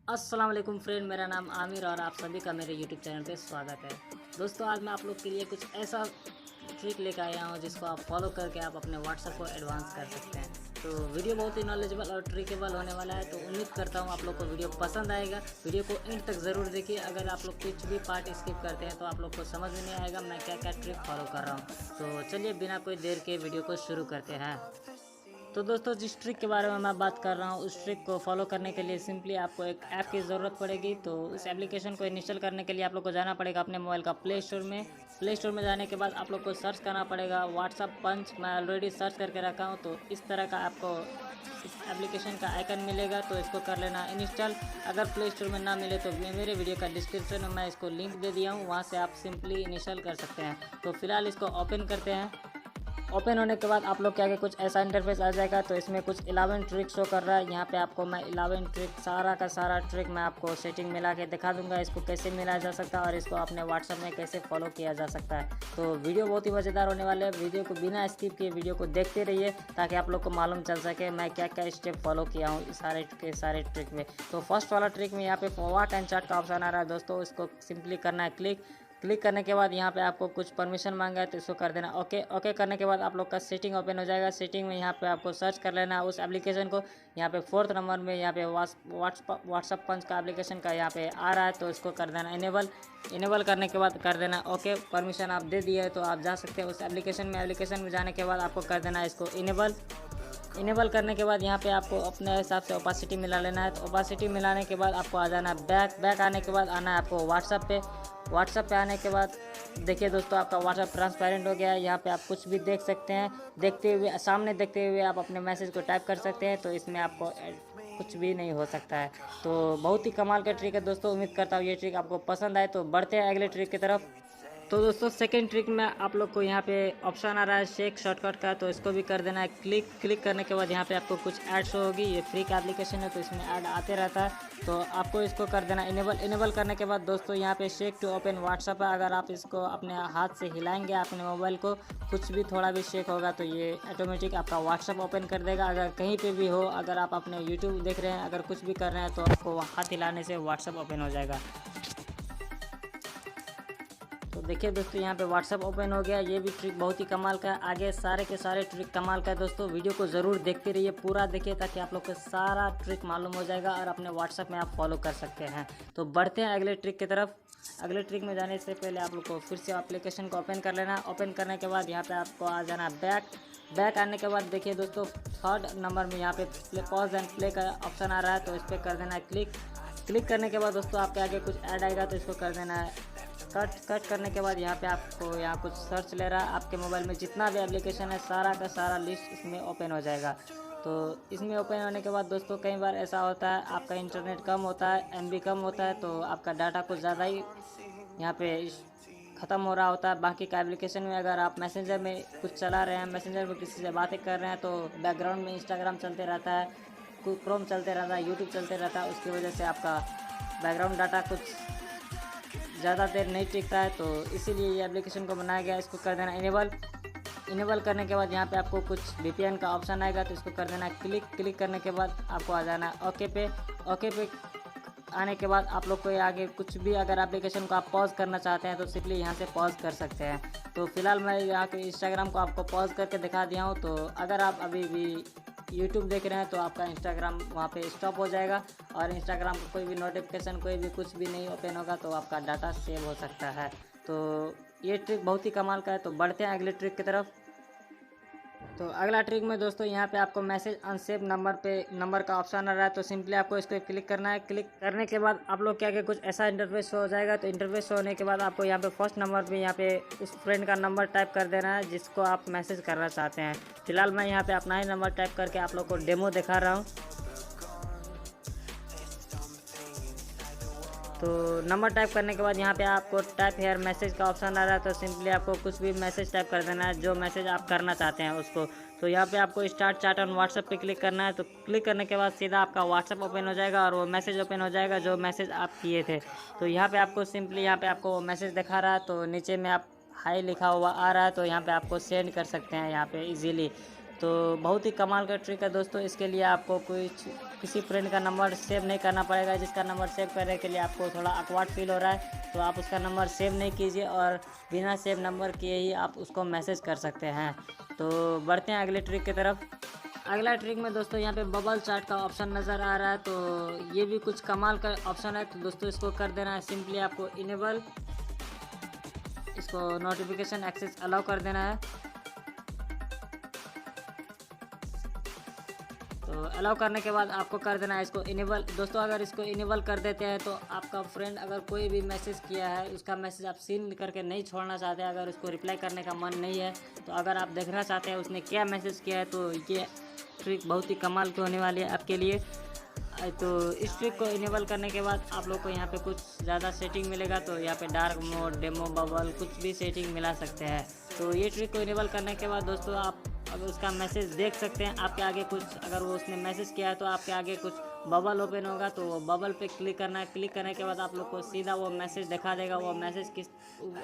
अस्सलाम वालेकुम फ्रेंड, मेरा नाम आमिर और आप सभी का मेरे यूट्यूब चैनल पे स्वागत है। दोस्तों, आज मैं आप लोग के लिए कुछ ऐसा ट्रिक लेकर आया हूँ जिसको आप फॉलो करके आप अपने व्हाट्सएप को एडवांस कर सकते हैं। तो वीडियो बहुत ही नॉलेजेबल और ट्रिकेबल होने वाला है, तो उम्मीद करता हूँ आप लोग को वीडियो पसंद आएगा। वीडियो को एंड तक ज़रूर देखिए। अगर आप लोग कुछ भी पार्ट स्किप करते हैं तो आप लोग को समझ में नहीं आएगा मैं क्या क्या ट्रिक फॉलो कर रहा हूँ। तो चलिए बिना कोई देर के वीडियो को शुरू करते हैं। तो दोस्तों, जिस ट्रिक के बारे में मैं बात कर रहा हूँ उस ट्रिक को फॉलो करने के लिए सिंपली आपको एक ऐप की ज़रूरत पड़ेगी। तो इस एप्लीकेशन को इंस्टॉल करने के लिए आप लोग को जाना पड़ेगा अपने मोबाइल का प्ले स्टोर में जाने के बाद आप लोग को सर्च करना पड़ेगा व्हाट्सअप पंच। मैं ऑलरेडी सर्च करके रखा हूँ, तो इस तरह का आपको इस एप्लीकेशन का आइकन मिलेगा, तो इसको कर लेना इंस्टॉल। अगर प्ले स्टोर में ना मिले तो मेरे वीडियो का डिस्क्रिप्शन में मैं इसको लिंक दे दिया हूँ, वहाँ से आप सिंपली इंस्टॉल कर सकते हैं। तो फिलहाल इसको ओपन करते हैं। ओपन होने के बाद आप लोग के आगे कुछ ऐसा इंटरफेस आ जाएगा। तो इसमें कुछ 11 ट्रिक शो कर रहा है। यहाँ पे आपको मैं 11 ट्रिक सारा का सारा ट्रिक मैं आपको सेटिंग मिला के दिखा दूंगा, इसको कैसे मिलाया जा सकता है और इसको अपने व्हाट्सएप में कैसे फॉलो किया जा सकता है। तो वीडियो बहुत ही मज़ेदार होने वाले है। वीडियो को बिना स्किप किए वीडियो को देखते रहिए ताकि आप लोग को मालूम चल सके मैं क्या क्या स्टेप फॉलो किया हूँ सारे के सारे ट्रिक में। तो फर्स्ट वाला ट्रिक में यहाँ पे फॉरवर्ड एंड चैट का ऑप्शन आ रहा है दोस्तों, इसको सिंपली करना है क्लिक करने के बाद यहाँ पे आपको कुछ परमिशन मांगा है तो इसको कर देना ओके करने के बाद आप लोग का सेटिंग ओपन हो जाएगा। सेटिंग में यहाँ पे आपको सर्च कर लेना उस एप्लीकेशन को। यहाँ पे 4th नंबर में यहाँ पे व्हाट्सअप पंच का एप्लीकेशन का यहाँ पे आ रहा है, तो इसको कर देना इनेबल करने के बाद कर देना ओके। परमिशन आप दे दिए है तो आप जा सकते हैं उस एप्लीकेशन में जाने के बाद आपको कर देना इसको इनेबल करने के बाद यहाँ पे आपको अपने हिसाब से ओपासिटी मिला लेना है। तो ओपासिटी मिलाने के बाद आपको आ जाना बैक आने के बाद आना है आपको व्हाट्सएप पे आने के बाद देखिए दोस्तों, आपका व्हाट्सएप ट्रांसपेरेंट हो गया है। यहाँ पे आप कुछ भी देख सकते हैं, सामने देखते हुए आप अपने मैसेज को टाइप कर सकते हैं। तो इसमें आपको कुछ भी नहीं हो सकता है। तो बहुत ही कमाल का ट्रिक है दोस्तों। उम्मीद करता हूँ ये ट्रिक आपको पसंद आए। तो बढ़ते हैं अगले ट्रिक की तरफ। तो दोस्तों, सेकंड ट्रिक में आप लोग को यहाँ पे ऑप्शन आ रहा है शेक शॉर्टकट का, तो इसको भी कर देना है क्लिक करने के बाद यहाँ पे आपको कुछ ऐड शो होगी। ये फ्री का एप्लीकेशन है तो इसमें ऐड आते रहता है, तो आपको इसको कर देना इनेबल करने के बाद दोस्तों यहाँ पे शेक टू ओपन व्हाट्सअप है। अगर आप इसको अपने हाथ से हिलाएंगे अपने मोबाइल को, कुछ भी थोड़ा भी शेक होगा तो ये ऑटोमेटिक आपका व्हाट्सअप ओपन कर देगा। अगर कहीं पर भी हो, अगर आप अपने यूट्यूब देख रहे हैं, अगर कुछ भी कर रहे हैं तो आपको हाथ हिलाने से व्हाट्सअप ओपन हो जाएगा। तो देखिए दोस्तों, यहाँ पे व्हाट्सअप ओपन हो गया। ये भी ट्रिक बहुत ही कमाल का है। आगे सारे के सारे ट्रिक कमाल का है दोस्तों। वीडियो को ज़रूर देखते रहिए, पूरा देखिए ताकि आप लोग को सारा ट्रिक मालूम हो जाएगा और अपने व्हाट्सअप में आप फॉलो कर सकते हैं। तो बढ़ते हैं अगले ट्रिक की तरफ। अगले ट्रिक में जाने से पहले आप लोग को फिर से एप्लीकेशन को ओपन कर लेना। ओपन करने के बाद यहाँ पर आपको आ जाना बैक आने के बाद देखिए दोस्तों, 3rd नंबर में यहाँ पे पॉज एंड प्ले का ऑप्शन आ रहा है, तो इस पर कर देना है क्लिक करने के बाद दोस्तों आपके आगे कुछ ऐड आएगा, तो इसको कर देना है कट करने के बाद यहाँ पे आपको यहाँ कुछ सर्च ले रहा है। आपके मोबाइल में जितना भी एप्लीकेशन है सारा का सारा लिस्ट इसमें ओपन हो जाएगा। तो इसमें ओपन होने के बाद दोस्तों कई बार ऐसा होता है आपका इंटरनेट कम होता है, MB कम होता है, तो आपका डाटा कुछ ज़्यादा ही यहाँ पे ख़त्म हो रहा होता है। बाकी का एप्लीकेशन में अगर आप मैसेंजर में कुछ चला रहे हैं, मैसेंजर में किसी से बातें कर रहे हैं, तो बैकग्राउंड में इंस्टाग्राम चलते रहता है, क्रोम चलते रहता है, यूट्यूब चलते रहता है, उसकी वजह से आपका बैकग्राउंड डाटा कुछ ज़्यादा देर नहीं टिकता है। तो इसीलिए ये एप्लीकेशन को बनाया गया। इसको कर देना इनेबल करने के बाद यहाँ पे आपको कुछ VPN का ऑप्शन आएगा, तो इसको कर देना क्लिक करने के बाद आपको आ जाना ओके पे आने के बाद आप लोग को आगे कुछ भी अगर एप्लीकेशन को आप पॉज करना चाहते हैं तो सिंपली यहाँ से पॉज कर सकते हैं। तो फिलहाल मैं यहाँ के इंस्टाग्राम को आपको पॉज करके दिखा दिया हूँ। तो अगर आप अभी भी यूट्यूब देख रहे हैं तो आपका इंस्टाग्राम वहाँ पे स्टॉप हो जाएगा और इंस्टाग्राम को कोई भी नोटिफिकेशन कोई भी कुछ भी नहीं ओपन होगा, तो आपका डाटा सेव हो सकता है। तो ये ट्रिक बहुत ही कमाल का है। तो बढ़ते हैं अगले ट्रिक की तरफ। तो अगला ट्रिक में दोस्तों यहाँ पे आपको मैसेज अनसेव नंबर का ऑप्शन आ रहा है, तो सिंपली आपको इस पर क्लिक करना है। क्लिक करने के बाद आप लोग क्या कुछ ऐसा इंटरफेस हो जाएगा। तो इंटरफेस होने के बाद आपको यहाँ पे 1st नंबर पे यहाँ पे उस फ्रेंड का नंबर टाइप कर देना है जिसको आप मैसेज करना चाहते हैं। फिलहाल मैं यहाँ पे अपना ही नंबर टाइप करके आप लोग को डेमो दिखा रहा हूँ। तो नंबर टाइप करने के बाद यहाँ पे आपको टाइप हेयर मैसेज का ऑप्शन आ रहा है, तो सिंपली आपको कुछ भी मैसेज टाइप कर देना है जो मैसेज आप करना चाहते हैं उसको। तो यहाँ पे आपको स्टार्ट चैट ऑन व्हाट्सएप पे क्लिक करना है। तो क्लिक करने के बाद सीधा आपका व्हाट्सएप ओपन हो जाएगा और वो मैसेज ओपन हो जाएगा जो मैसेज आप किए थे। तो यहाँ पे आपको सिंपली यहाँ पे आपको वो मैसेज दिखा रहा है, तो नीचे में आप हाई लिखा हुआ आ रहा है, तो यहाँ पर आपको सेंड कर सकते हैं यहाँ पर ईजीली। तो बहुत ही कमाल का ट्रिक है दोस्तों। इसके लिए आपको कुछ किसी फ्रेंड का नंबर सेव नहीं करना पड़ेगा। जिसका नंबर सेव करने के लिए आपको थोड़ा ऑकवर्ड फील हो रहा है तो आप उसका नंबर सेव नहीं कीजिए और बिना सेव नंबर किए ही आप उसको मैसेज कर सकते हैं। तो बढ़ते हैं अगले ट्रिक की तरफ। अगला ट्रिक में दोस्तों यहाँ पे बबल चार्ट का ऑप्शन नज़र आ रहा है, तो ये भी कुछ कमाल का ऑप्शन है। तो दोस्तों इसको कर देना है, सिंपली आपको इनेबल, इसको नोटिफिकेशन एक्सेस अलाउ कर देना है। तो अलाउ करने के बाद आपको कर देना है इसको इनेबल। दोस्तों अगर इसको इनेबल कर देते हैं तो आपका फ्रेंड अगर कोई भी मैसेज किया है उसका मैसेज आप सीन करके नहीं छोड़ना चाहते, अगर उसको रिप्लाई करने का मन नहीं है, तो अगर आप देखना चाहते हैं उसने क्या मैसेज किया है, तो ये ट्रिक बहुत ही कमाल की होने वाली है आपके लिए। तो इस ट्रिक को इनेबल करने के बाद आप लोग को यहाँ पे कुछ ज़्यादा सेटिंग मिलेगा। तो यहाँ पे डार्क मोड, डेमो, बबल कुछ भी सेटिंग मिला सकते हैं। तो ये ट्रिक को इनेबल करने के बाद दोस्तों आप अगर उसका मैसेज देख सकते हैं, आपके आगे कुछ, अगर वो उसने मैसेज किया है तो आपके आगे कुछ बबल ओपन होगा। तो वो बबल पे क्लिक करना है। क्लिक करने के बाद आप लोग को सीधा वो मैसेज दिखा देगा, वो मैसेज किस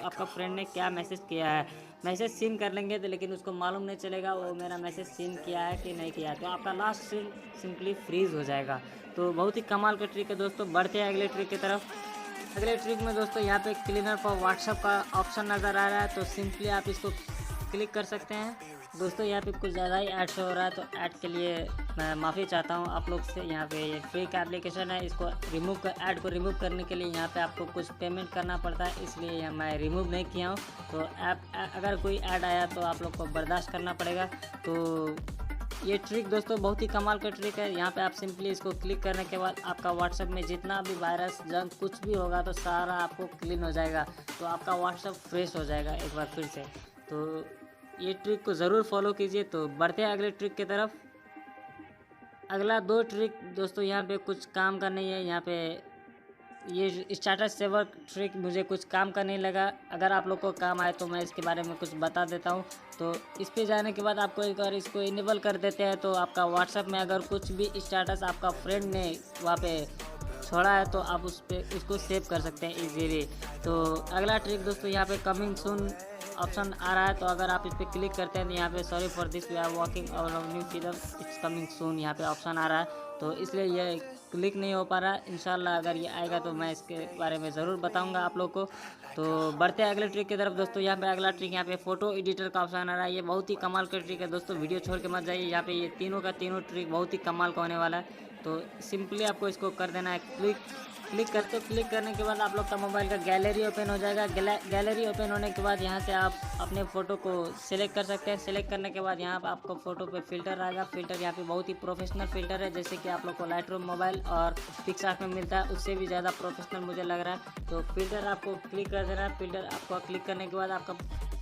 आपका फ्रेंड ने क्या मैसेज किया है। मैसेज सीन कर लेंगे तो लेकिन उसको मालूम नहीं चलेगा वो मेरा मैसेज सीन किया है कि नहीं किया है, तो आपका लास्ट सीन सिंपली फ्रीज हो जाएगा। तो बहुत ही कमाल का ट्रिक है दोस्तों। बढ़ते हैं अगले ट्रिक की तरफ। अगले ट्रिक में दोस्तों यहाँ पे क्लीनर फॉर व्हाट्सएप का ऑप्शन नज़र आ रहा है, तो सिंपली आप इसको क्लिक कर सकते हैं। दोस्तों यहाँ पे कुछ ज़्यादा ही ऐड शो हो रहा है, तो ऐड के लिए मैं माफ़ी चाहता हूँ आप लोग से। यहाँ पे ये फ्री का एप्लीकेशन है, इसको रिमूव कर, ऐड को रिमूव करने के लिए यहाँ पे आपको कुछ पेमेंट करना पड़ता है, इसलिए मैं रिमूव नहीं किया हूँ। तो अगर कोई ऐड आया तो आप लोग को बर्दाश्त करना पड़ेगा। तो ये ट्रिक दोस्तों बहुत ही कमाल का ट्रिक है। यहाँ पे आप सिंपली इसको क्लिक करने के बाद आपका व्हाट्सएप में जितना भी वायरस, जंक कुछ भी होगा तो सारा आपको क्लीन हो जाएगा। तो आपका व्हाट्सएप फ्रेश हो जाएगा एक बार फिर से। तो ये ट्रिक को ज़रूर फॉलो कीजिए। तो बढ़ते हैं अगले ट्रिक की तरफ। अगला 2 ट्रिक दोस्तों यहाँ पे कुछ काम का नहीं है। यहाँ पे ये स्टेटस सेवर ट्रिक मुझे कुछ काम का नहीं लगा। अगर आप लोग को काम आए तो मैं इसके बारे में कुछ बता देता हूँ। तो इस पे जाने के बाद आपको एक बार इसको इनेबल कर देते हैं, तो आपका व्हाट्सएप में अगर कुछ भी स्टेटस आपका फ्रेंड ने वहाँ पे छोड़ा है तो आप उसको सेव कर सकते हैं इजीली। तो अगला ट्रिक दोस्तों यहाँ पे कमिंग सून ऑप्शन आ रहा है, तो अगर आप इस पर क्लिक करते हैं तो यहाँ पे sorry for this we are walking और new film it's coming soon यहाँ पे ऑप्शन आ रहा है, तो इसलिए ये क्लिक नहीं हो पा रहा है। इंशाल्लाह अगर ये आएगा तो मैं इसके बारे में ज़रूर बताऊंगा आप लोग को। तो बढ़ते हैं अगले ट्रिक की तरफ दोस्तों। यहाँ पे अगला ट्रिक, यहाँ पे फ़ोटो एडिटर का ऑप्शन आ रहा है। ये बहुत ही कमाल का ट्रिक है दोस्तों, वीडियो छोड़ के मत जाइए। यहाँ पे ये तीनों का तीनों ट्रिक बहुत ही कमाल का होने वाला है। तो सिंपली आपको इसको कर देना है क्लिक करने के बाद आप लोग का मोबाइल का गैलरी ओपन हो जाएगा। गैलरी ओपन होने के बाद यहाँ से आप अपने फ़ोटो को सिलेक्ट कर सकते हैं। सिलेक्ट करने के बाद यहाँ पर आपको फ़ोटो पे फ़िल्टर आएगा। फ़िल्टर यहाँ पे बहुत ही प्रोफेशनल फ़िल्टर है, जैसे कि आप लोग को लाइटरूम मोबाइल और पिक्सआर्ट में मिलता है, उससे भी ज़्यादा प्रोफेशनल मुझे लग रहा है। तो फ़िल्टर आपको क्लिक कर देना है। फ़िल्टर आपको क्लिक करने के बाद आपका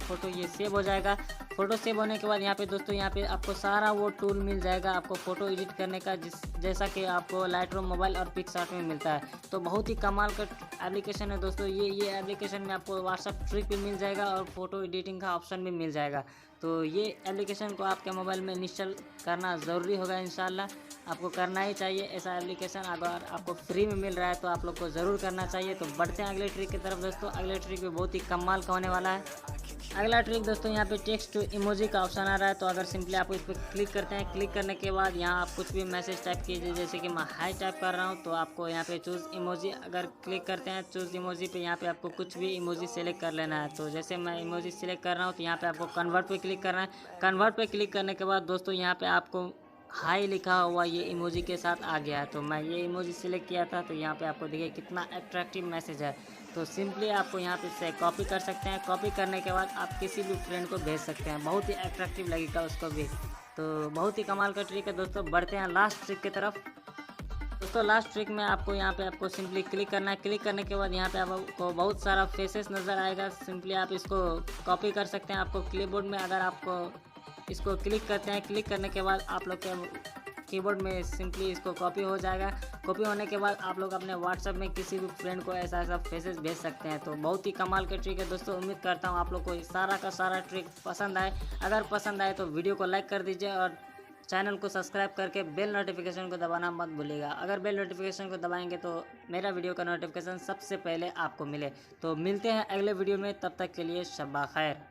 फ़ोटो ये सेव हो जाएगा। फ़ोटो सेव होने के बाद यहाँ पे दोस्तों यहाँ पे आपको सारा वो टूल मिल जाएगा आपको फ़ोटो एडिट करने का, जैसा कि आपको लाइटरूम मोबाइल और पिक्सआर्ट में मिलता है। तो बहुत ही कमाल का एप्लीकेशन है दोस्तों। ये एप्लीकेशन में आपको व्हाट्सएप ट्रिक भी मिल जाएगा और फ़ोटो एडिटिंग का ऑप्शन भी मिल जाएगा। तो ये एप्लीकेशन को आपके मोबाइल में इंस्टॉल करना ज़रूरी होगा। इंशाल्लाह आपको करना ही चाहिए ऐसा एप्लीकेशन। अगर आपको फ्री में मिल रहा है तो आप लोग को ज़रूर करना चाहिए। तो बढ़ते हैं अगले ट्रिक की तरफ दोस्तों। अगले ट्रिक भी बहुत ही कमाल का होने वाला है। अगला ट्रिक दोस्तों यहाँ पे टेक्स्ट टू इमोजी का ऑप्शन आ रहा है, तो अगर सिंपली आप इस पर क्लिक करते हैं, क्लिक करने के बाद यहाँ आप कुछ भी मैसेज टाइप कीजिए, जैसे कि मैं हाई टाइप कर रहा हूँ, तो आपको यहाँ पे चूज़ इमोजी अगर क्लिक करते हैं, चूज़ इमोजी पे यहाँ पे आपको कुछ भी इमोजी सेलेक्ट कर लेना है। तो जैसे मैं इमोजी सेलेक्ट कर रहा हूँ तो यहाँ पे आपको कन्वर्ट पे क्लिक करना है। कन्वर्ट पे क्लिक करने के बाद दोस्तों यहाँ पे आपको हाई लिखा हुआ ये इमोजी के साथ आ गया है। तो मैं ये इमोजी सिलेक्ट किया था, तो यहाँ पे आपको देखिए कितना अट्रैक्टिव मैसेज है। तो सिंपली आपको यहाँ पे से कॉपी कर सकते हैं। कॉपी करने के बाद आप किसी भी फ्रेंड को भेज सकते हैं, बहुत ही अट्रैक्टिव लगेगा उसको भी। तो बहुत ही कमाल का ट्रिक है दोस्तों। बढ़ते हैं लास्ट ट्रिक की तरफ दोस्तों। लास्ट ट्रिक में आपको यहाँ पे आपको सिंपली क्लिक करना है। क्लिक करने के बाद यहाँ पे आपको बहुत सारा फेसेस नज़र आएगा। सिंपली आप इसको कॉपी कर सकते हैं। आपको क्लिपबोर्ड में अगर आपको इसको क्लिक करते हैं, क्लिक करने के बाद आप लोग के कीबोर्ड में सिंपली इसको कॉपी हो जाएगा। कॉपी होने के बाद आप लोग अपने व्हाट्सएप में किसी भी फ्रेंड को ऐसा फेसेस भेज सकते हैं। तो बहुत ही कमाल के ट्रिक है दोस्तों। उम्मीद करता हूँ आप लोग को सारा का सारा ट्रिक पसंद आए। अगर पसंद आए तो वीडियो को लाइक कर दीजिए और चैनल को सब्सक्राइब करके बेल नोटिफिकेशन को दबाना मत भूलिएगा। अगर बेल नोटिफिकेशन को दबाएंगे तो मेरा वीडियो का नोटिफिकेशन सबसे पहले आपको मिले। तो मिलते हैं अगले वीडियो में, तब तक के लिए शब्बा खैर।